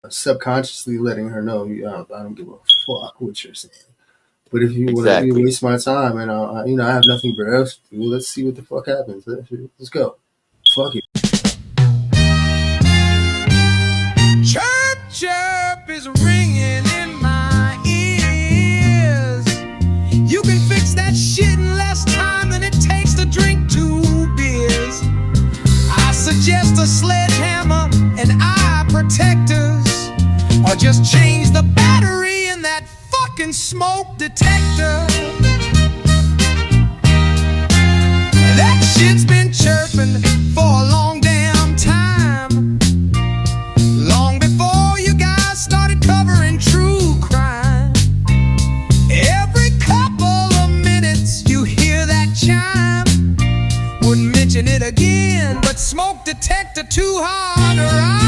subconsciously letting her know, I don't give a fuck what you're saying. But if you want to Exactly. waste my time and I have nothing but else to do, let's see what the fuck happens. Let's go. Fuck it. Chirp, chirp is ringing in my ears. You can fix that shit in less time than it takes to drink 2 beers. I suggest a sledgehammer and eye protectors, or just change the battery in that fucking smoke detector. That shit's been chirping for a long damn time, long before you guys started covering true crime. Every couple of minutes you hear that chime. Wouldn't mention it again, but smoke detector too hard to rhyme.